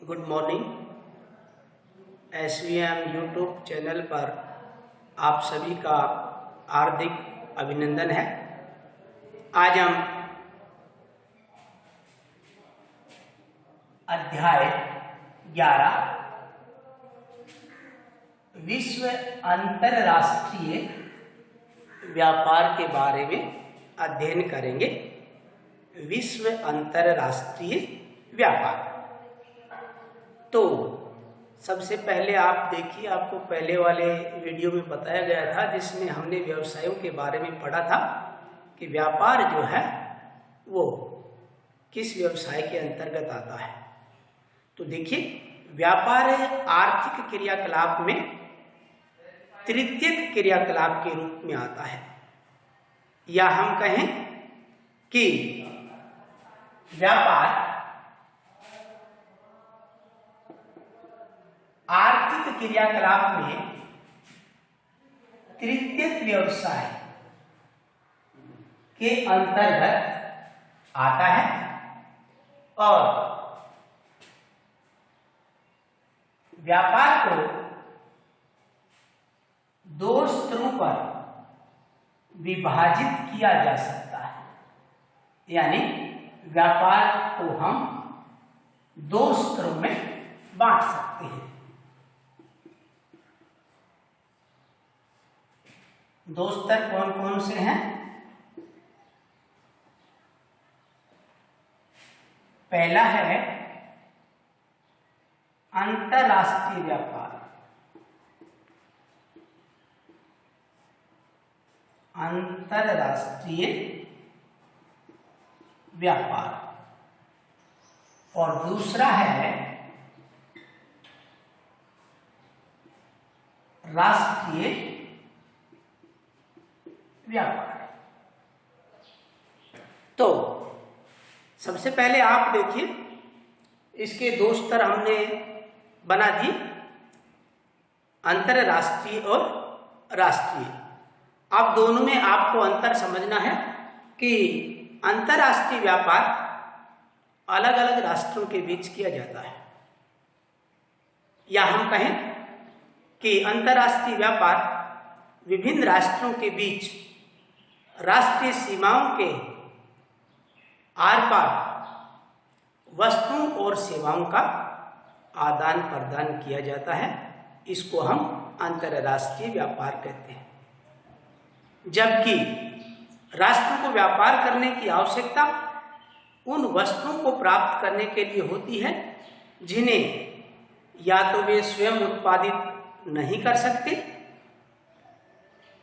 Good morning. SVM YouTube channel पर आप सभी का हार्दिक अभिनंदन है। आज हम अध्याय 11 विश्व अंतरराष्ट्रीय व्यापार के बारे में अध्ययन करेंगे। विश्व अंतरराष्ट्रीय व्यापार। तो सबसे पहले आप देखिए, आपको पहले वाले वीडियो में बताया गया था जिसमें हमने व्यवसायों के बारे में पढ़ा था कि व्यापार जो है वो किस व्यवसाय के अंतर्गत आता है। तो देखिए, व्यापार आर्थिक क्रियाकलाप में तृतीयक क्रियाकलाप के रूप में आता है, या हम कहें कि व्यापार आर्थिक क्रियाकलाप में तृतीयक व्यवसाय के अंतर्गत आता है और व्यापार को दो स्तरों पर विभाजित किया जा सकता है। यानी व्यापार को हम दो स्तरों में बांट सकते हैं। दो स्तर कौन कौन से हैं? पहला है अंतरराष्ट्रीय व्यापार। अंतरराष्ट्रीय व्यापार। और दूसरा है राष्ट्रीय व्यापार। तो सबसे पहले आप देखिए, इसके दो स्तर हमने बना दिए, अंतरराष्ट्रीय और राष्ट्रीय। अब दोनों में आपको अंतर समझना है कि अंतरराष्ट्रीय व्यापार अलग अलग राष्ट्रों के बीच किया जाता है, या हम कहें कि अंतरराष्ट्रीय व्यापार विभिन्न राष्ट्रों के बीच राष्ट्रीय सीमाओं के आर पार वस्तुओं और सेवाओं का आदान प्रदान किया जाता है। इसको हम अंतरराष्ट्रीय व्यापार कहते हैं। जबकि राष्ट्रों को व्यापार करने की आवश्यकता उन वस्तुओं को प्राप्त करने के लिए होती है जिन्हें या तो वे स्वयं उत्पादित नहीं कर सकते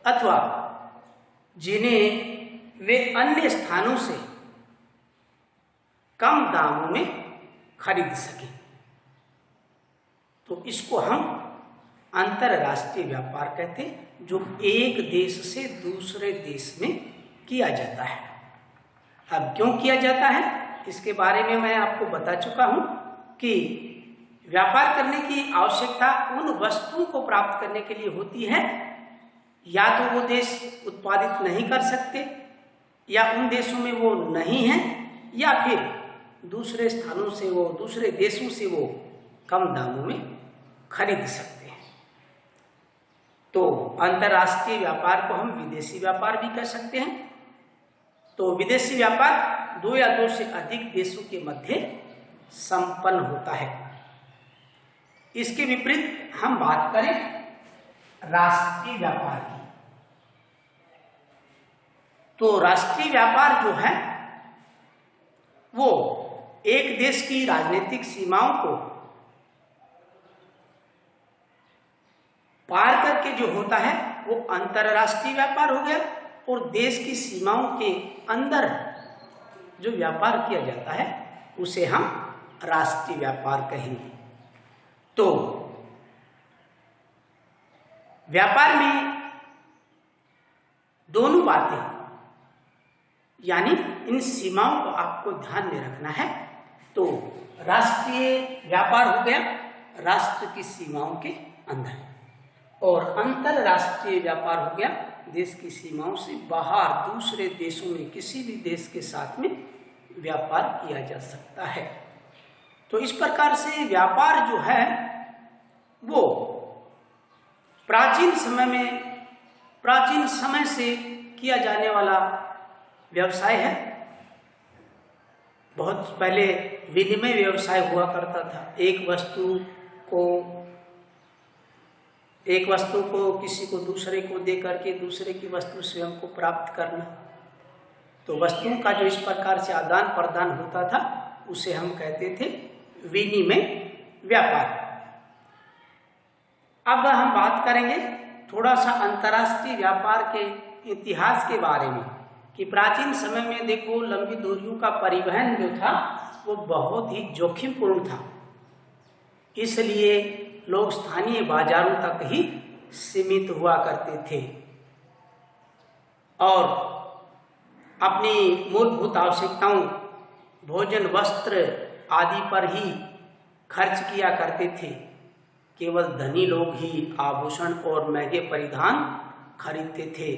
अथवा जिन्हें वे अन्य स्थानों से कम दामों में खरीद सकें। तो इसको हम अंतरराष्ट्रीय व्यापार कहते हैं, जो एक देश से दूसरे देश में किया जाता है। अब क्यों किया जाता है इसके बारे में मैं आपको बता चुका हूं कि व्यापार करने की आवश्यकता उन वस्तुओं को प्राप्त करने के लिए होती है, या तो वो देश उत्पादित नहीं कर सकते, या उन देशों में वो नहीं है, या फिर दूसरे स्थानों से वो, दूसरे देशों से वो कम दामों में खरीद सकते हैं। तो अंतरराष्ट्रीय व्यापार को हम विदेशी व्यापार भी कह सकते हैं। तो विदेशी व्यापार दो या दो से अधिक देशों के मध्य संपन्न होता है। इसके विपरीत हम बात करें राष्ट्रीय व्यापार की, तो राष्ट्रीय व्यापार जो है वो एक देश की राजनीतिक सीमाओं को पार करके जो होता है वो अंतरराष्ट्रीय व्यापार हो गया, और देश की सीमाओं के अंदर जो व्यापार किया जाता है उसे हम राष्ट्रीय व्यापार कहेंगे। तो व्यापार में दोनों बातें, यानी इन सीमाओं को आपको ध्यान में रखना है। तो राष्ट्रीय व्यापार हो गया राष्ट्र की सीमाओं के अंदर, और अंतरराष्ट्रीय व्यापार हो गया देश की सीमाओं से बाहर दूसरे देशों में किसी भी देश के साथ में व्यापार किया जा सकता है। तो इस प्रकार से व्यापार जो है वो प्राचीन समय से किया जाने वाला व्यवसाय है। बहुत पहले विनिमय व्यवसाय हुआ करता था। एक वस्तु को किसी को दूसरे को दे करके दूसरे की वस्तु स्वयं को प्राप्त करना। तो वस्तुओं का जो इस प्रकार से आदान प्रदान होता था उसे हम कहते थे विनिमय व्यापार। अब हम बात करेंगे थोड़ा सा अंतर्राष्ट्रीय व्यापार के इतिहास के बारे में कि प्राचीन समय में देखो लंबी दूरियों का परिवहन जो था वो बहुत ही जोखिमपूर्ण था, इसलिए लोग स्थानीय बाजारों तक ही सीमित हुआ करते थे और अपनी मूलभूत आवश्यकताओं भोजन वस्त्र आदि पर ही खर्च किया करते थे। केवल धनी लोग ही आभूषण और महंगे परिधान खरीदते थे।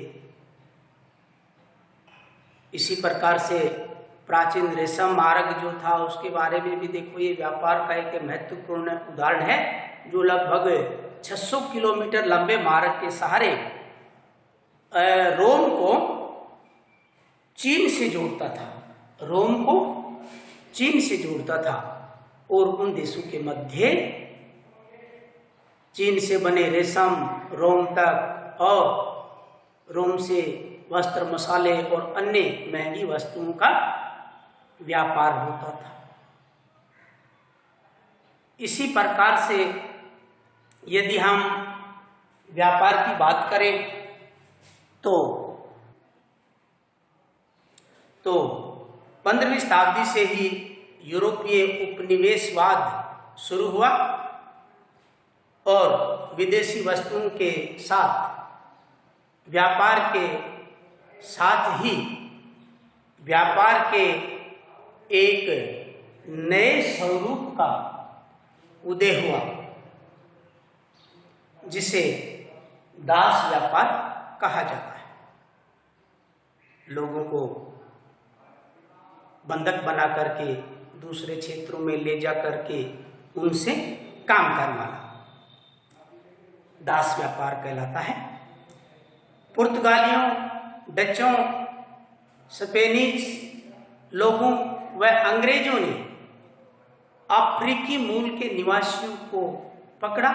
इसी प्रकार से प्राचीन रेशम मार्ग जो था उसके बारे में भी देखो, ये व्यापार का एक महत्वपूर्ण उदाहरण है जो लगभग 600 किलोमीटर लंबे मार्ग के सहारे रोम को चीन से जोड़ता था और उन देशों के मध्य चीन से बने रेशम रोम तक और रोम से वस्त्र मसाले और अन्य महंगी वस्तुओं का व्यापार होता था। इसी प्रकार से यदि हम व्यापार की बात करें तो 15वीं शताब्दी से ही यूरोपीय उपनिवेशवाद शुरू हुआ और विदेशी वस्तुओं के साथ व्यापार के साथ ही व्यापार के एक नए स्वरूप का उदय हुआ जिसे दास व्यापार कहा जाता है। लोगों को बंधक बना करके दूसरे क्षेत्रों में ले जा करके उनसे काम करवाना दास व्यापार कहलाता है। पुर्तगालियों, डचों, स्पेनिश लोगों व अंग्रेजों ने अफ्रीकी मूल के निवासियों को पकड़ा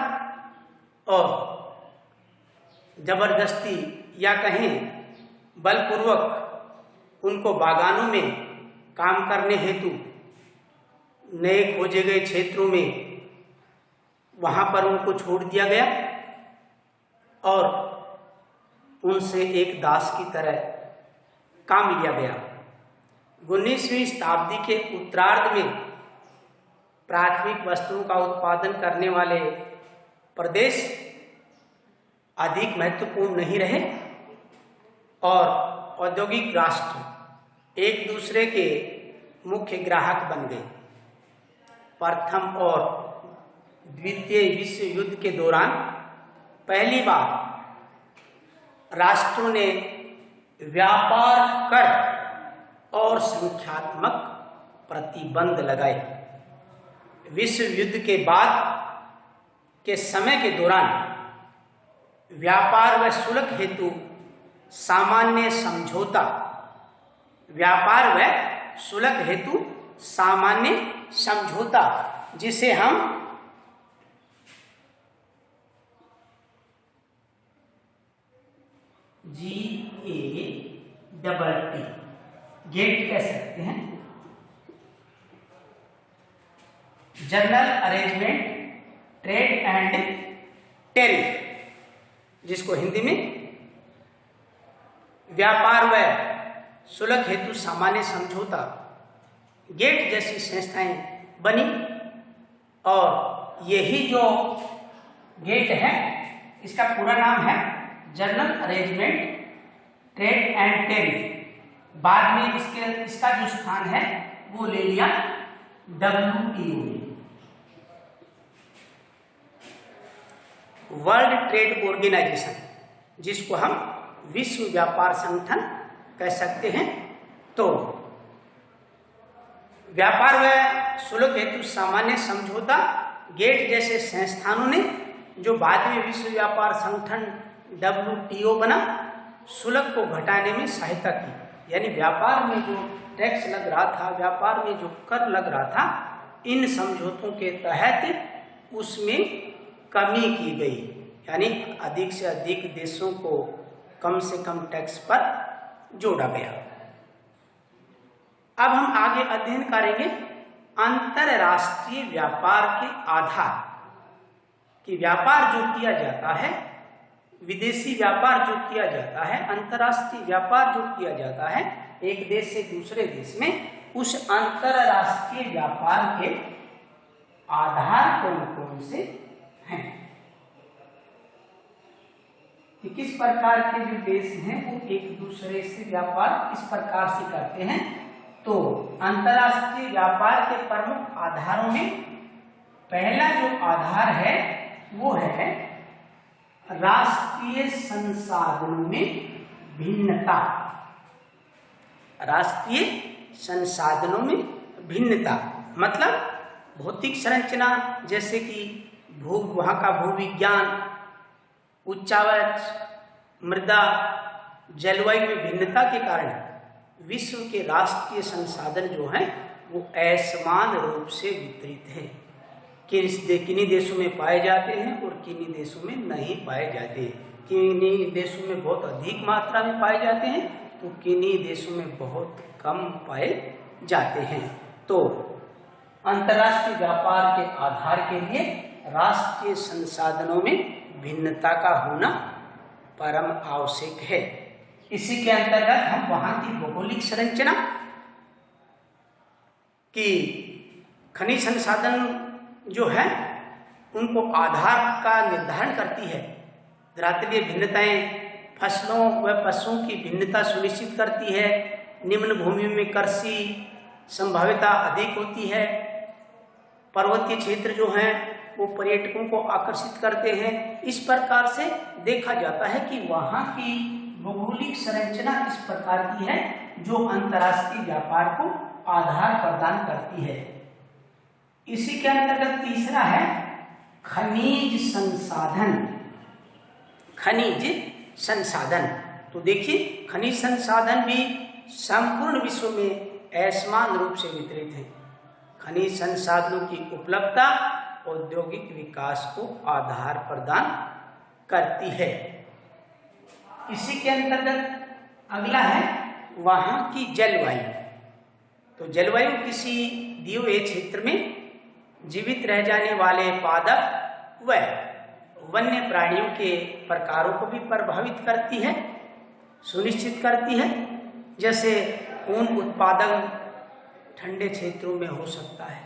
और जबरदस्ती या कहें बलपूर्वक उनको बागानों में काम करने हेतु नए खोजे गए क्षेत्रों में वहां पर उनको छोड़ दिया गया और उनसे एक दास की तरह काम लिया गया। 19वीं शताब्दी के उत्तरार्ध में प्राथमिक वस्तुओं का उत्पादन करने वाले प्रदेश अधिक महत्वपूर्ण नहीं रहे और औद्योगिक राष्ट्र एक दूसरे के मुख्य ग्राहक बन गए। प्रथम और द्वितीय विश्व युद्ध के दौरान पहली बार राष्ट्रों ने व्यापार कर और संख्यात्मक प्रतिबंध लगाए। विश्व युद्ध के बाद के समय के दौरान व्यापार व शुल्क हेतु सामान्य समझौता जिसे हम GATT गेट कह सकते हैं, general arrangement trade and tariff, जिसको हिंदी में व्यापार व शुल्क हेतु सामान्य समझौता गेट जैसी संस्थाएं बनी और यही जो गेट है इसका पूरा नाम है general arrangement trade and tariff. बाद में इसका जो स्थान है वो ले लिया WTO ने, वर्ल्ड ट्रेड ऑर्गेनाइजेशन, जिसको हम विश्व व्यापार संगठन कह सकते हैं। तो व्यापार व शुल्क हेतु सामान्य समझौता गेट जैसे संस्थानों ने, जो बाद में विश्व व्यापार संगठन WTO बना, शुल्क को घटाने में सहायता की। यानी व्यापार में जो टैक्स लग रहा था, व्यापार में जो कर लग रहा था, इन समझौतों के तहत उसमें कमी की गई। यानी अधिक से अधिक देशों को कम से कम टैक्स पर जोड़ा गया। अब हम आगे अध्ययन करेंगे अंतरराष्ट्रीय व्यापार के आधार, कि व्यापार जो किया जाता है, विदेशी व्यापार जो किया जाता है, अंतरराष्ट्रीय व्यापार जो किया जाता है एक देश से दूसरे देश में, उस अंतरराष्ट्रीय व्यापार के आधार कौन कौन से हैं, कि किस प्रकार के जो देश हैं वो एक दूसरे से व्यापार इस प्रकार से करते हैं। तो अंतरराष्ट्रीय व्यापार के प्रमुख आधारों में पहला जो आधार है वो है राष्ट्रीय संसाधनों में भिन्नता। राष्ट्रीय संसाधनों में भिन्नता मतलब भौतिक संरचना, जैसे कि वहाँ का भूविज्ञान, उच्चावच, मृदा, जलवायु में भिन्नता के कारण विश्व के राष्ट्रीय संसाधन जो हैं वो असमान रूप से वितरित है। किन्हीं देशों में पाए जाते हैं और किन्हीं देशों में नहीं पाए जाते। किन्हीं देशों में बहुत अधिक मात्रा में पाए जाते हैं तो किन्हीं देशों में बहुत कम पाए जाते हैं। तो अंतर्राष्ट्रीय व्यापार के आधार के लिए राष्ट्रीय संसाधनों में भिन्नता का होना परम आवश्यक है। इसी के अंतर्गत हम वहां की भौगोलिक संरचना की खनिज संसाधन जो है उनको आधार का निर्धारण करती है। धरातलीय भिन्नताएं फसलों व पशुओं की भिन्नता सुनिश्चित करती है। निम्न भूमि में कृषि संभाव्यता अधिक होती है। पर्वतीय क्षेत्र जो हैं वो पर्यटकों को आकर्षित करते हैं। इस प्रकार से देखा जाता है कि वहाँ की भौगोलिक संरचना इस प्रकार की है जो अंतर्राष्ट्रीय व्यापार को आधार प्रदान करती है। इसी के अंतर्गत तीसरा है खनिज संसाधन। खनिज संसाधन, तो देखिए खनिज संसाधन भी संपूर्ण विश्व में असमान रूप से वितरित है। खनिज संसाधनों की उपलब्धता औद्योगिक विकास को आधार प्रदान करती है। इसी के अंतर्गत अगला है वहाँ की जलवायु। तो जलवायु किसी दिए हुए क्षेत्र में जीवित रह जाने वाले पादप व वन्य प्राणियों के प्रकारों को भी प्रभावित करती है, सुनिश्चित करती है। जैसे ऊन उत्पादन ठंडे क्षेत्रों में हो सकता है,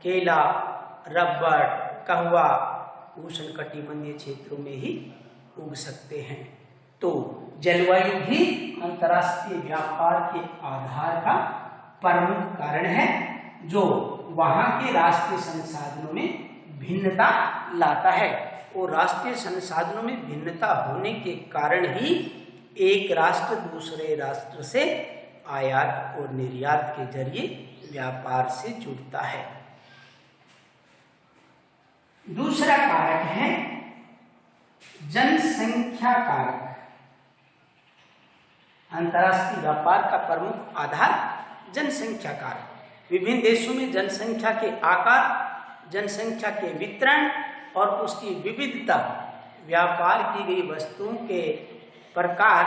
केला, रबर, कहवा उष्णकटिबंधीय क्षेत्रों में ही उग सकते हैं। तो जलवायु भी अंतर्राष्ट्रीय व्यापार के आधार का प्रमुख कारण है जो वहाँ के राष्ट्रीय संसाधनों में भिन्नता लाता है। और राष्ट्रीय संसाधनों में भिन्नता होने के कारण ही एक राष्ट्र दूसरे राष्ट्र से आयात और निर्यात के जरिए व्यापार से जुड़ता है। दूसरा कारक है जनसंख्या कारक। अंतर्राष्ट्रीय व्यापार का प्रमुख आधार जनसंख्या कारक। विभिन्न देशों में जनसंख्या के आकार, जनसंख्या के वितरण और उसकी विविधता व्यापार की गई वस्तुओं के प्रकार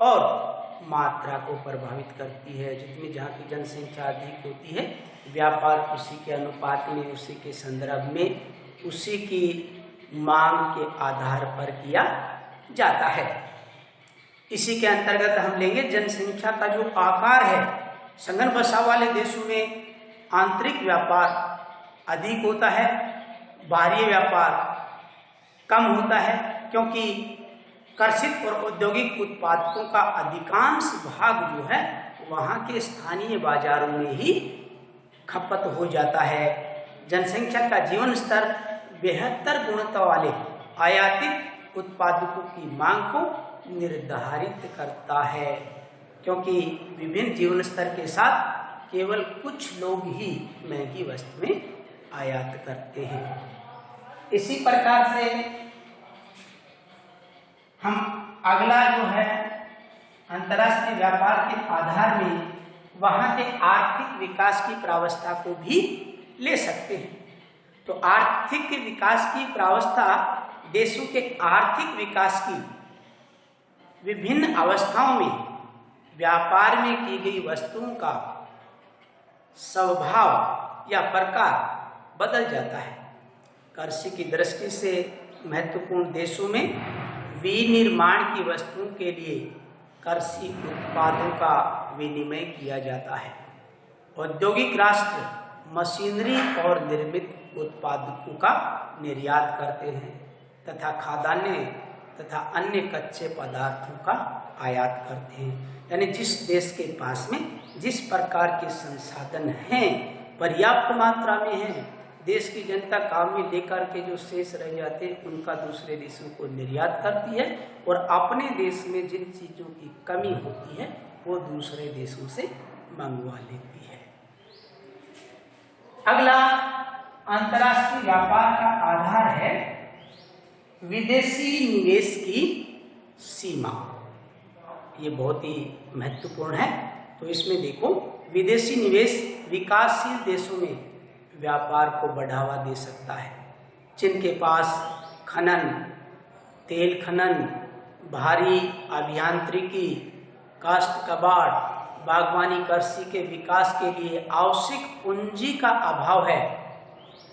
और मात्रा को प्रभावित करती है। जितनी जहाँ की जनसंख्या अधिक होती है व्यापार उसी के अनुपात में, उसी के संदर्भ में, उसी की मांग के आधार पर किया जाता है। इसी के अंतर्गत हम लेंगे जनसंख्या का जो आकार है। संघन बसाव वाले देशों में आंतरिक व्यापार अधिक होता है, बाहरी व्यापार कम होता है, क्योंकि कृषि और औद्योगिक उत्पादों का अधिकांश भाग जो है वहाँ के स्थानीय बाजारों में ही खपत हो जाता है। जनसंख्या का जीवन स्तर बेहतर गुणवत्ता वाले आयातित उत्पादों की मांग को निर्धारित करता है, क्योंकि विभिन्न जीवन स्तर के साथ केवल कुछ लोग ही महंगी वस्तुएं आयात करते हैं। इसी प्रकार से हम अगला जो है अंतर्राष्ट्रीय व्यापार के आधार में वहां के आर्थिक विकास की प्रावस्था को भी ले सकते हैं। तो आर्थिक विकास की प्रावस्था देशों के आर्थिक विकास की विभिन्न अवस्थाओं में व्यापार में की गई वस्तुओं का स्वभाव या प्रकार बदल जाता है। कृषि की दृष्टि से महत्वपूर्ण देशों में विनिर्माण की वस्तुओं के लिए कृषि उत्पादों का विनिमय किया जाता है। औद्योगिक राष्ट्र मशीनरी और निर्मित उत्पादों का निर्यात करते हैं तथा खाद्यान्न तथा अन्य कच्चे पदार्थों का आयात करते हैं। यानी जिस देश के पास में जिस प्रकार के संसाधन हैं, पर्याप्त मात्रा में हैं, देश की जनता काम में लेकर के जो शेष रह जाते हैं उनका दूसरे देशों को निर्यात करती है और अपने देश में जिन चीज़ों की कमी होती है वो दूसरे देशों से मंगवा लेती है। अगला अंतर्राष्ट्रीय व्यापार का आधार है विदेशी निवेश की सीमा। ये बहुत ही महत्वपूर्ण है। तो इसमें देखो, विदेशी निवेश विकासशील देशों में व्यापार को बढ़ावा दे सकता है। जिनके पास खनन, तेल खनन, भारी अभियांत्रिकी, काष्ठ कबाड़, बागवानी कृषि के विकास के लिए आवश्यक पूंजी का अभाव है।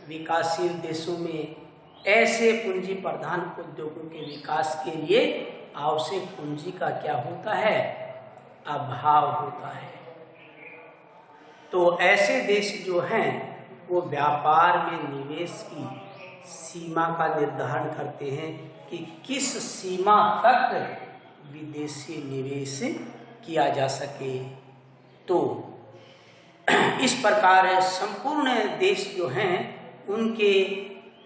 विकासशील देशों में ऐसे पूंजी प्रधान उद्योगों के विकास के लिए आवश्यक पूंजी का क्या होता है? अभाव होता है। तो ऐसे देश जो हैं वो व्यापार में निवेश की सीमा का निर्धारण करते हैं कि किस सीमा तक विदेशी निवेश किया जा सके। तो इस प्रकार संपूर्ण देश जो हैं उनके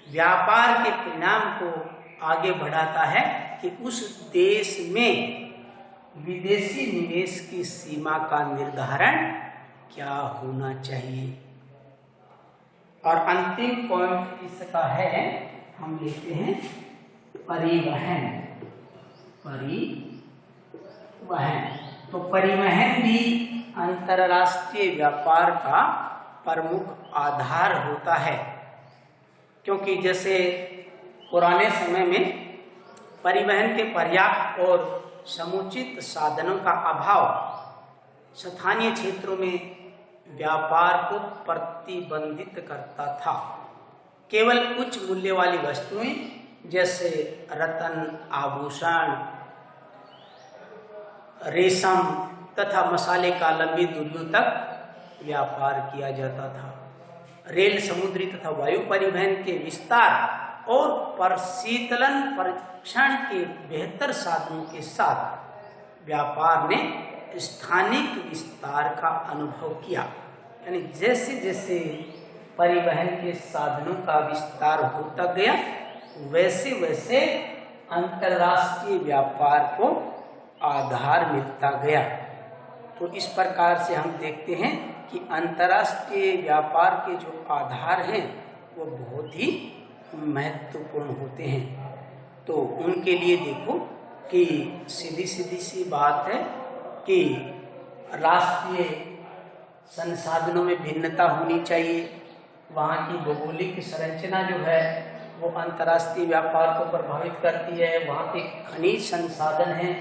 व्यापार के परिणाम को आगे बढ़ाता है कि उस देश में विदेशी निवेश की सीमा का निर्धारण क्या होना चाहिए। और अंतिम पॉइंट इसका है, हम लेते हैं परिवहन। तो परिवहन भी अंतर्राष्ट्रीय व्यापार का प्रमुख आधार होता है, क्योंकि जैसे पुराने समय में परिवहन के पर्याप्त और समुचित साधनों का अभाव स्थानीय क्षेत्रों में व्यापार को प्रतिबंधित करता था। केवल उच्च मूल्य वाली वस्तुएं जैसे रत्न, आभूषण, रेशम तथा मसाले का लंबी दूरियों तक व्यापार किया जाता था। रेल, समुद्री तथा वायु परिवहन के विस्तार और प्रशीतलन परीक्षण के बेहतर साधनों के साथ व्यापार ने स्थानिक विस्तार का अनुभव किया। यानी जैसे जैसे परिवहन के साधनों का विस्तार होता गया वैसे वैसे अंतर्राष्ट्रीय व्यापार को आधार मिलता गया। तो इस प्रकार से हम देखते हैं कि अंतर्राष्ट्रीय व्यापार के जो आधार हैं वो बहुत ही महत्वपूर्ण होते हैं। तो उनके लिए देखो कि सीधी सी बात है कि राष्ट्रीय संसाधनों में भिन्नता होनी चाहिए। वहाँ की भौगोलिक संरचना जो है वो अंतर्राष्ट्रीय व्यापार को प्रभावित करती है। वहाँ के खनिज संसाधन हैं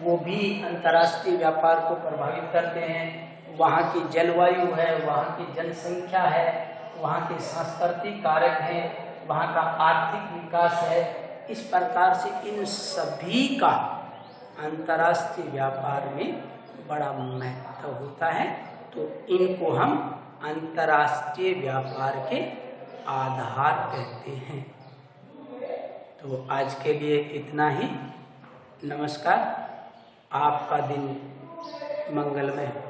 वो भी अंतर्राष्ट्रीय व्यापार को प्रभावित करते हैं। वहाँ की जलवायु है, वहाँ की जनसंख्या है, वहाँ के सांस्कृतिक कारक हैं, वहाँ का आर्थिक विकास है। इस प्रकार से इन सभी का अंतर्राष्ट्रीय व्यापार में बड़ा महत्व होता है। तो इनको हम अंतर्राष्ट्रीय व्यापार के आधार कहते हैं। तो आज के लिए इतना ही। नमस्कार। आपका दिन मंगलमय हो।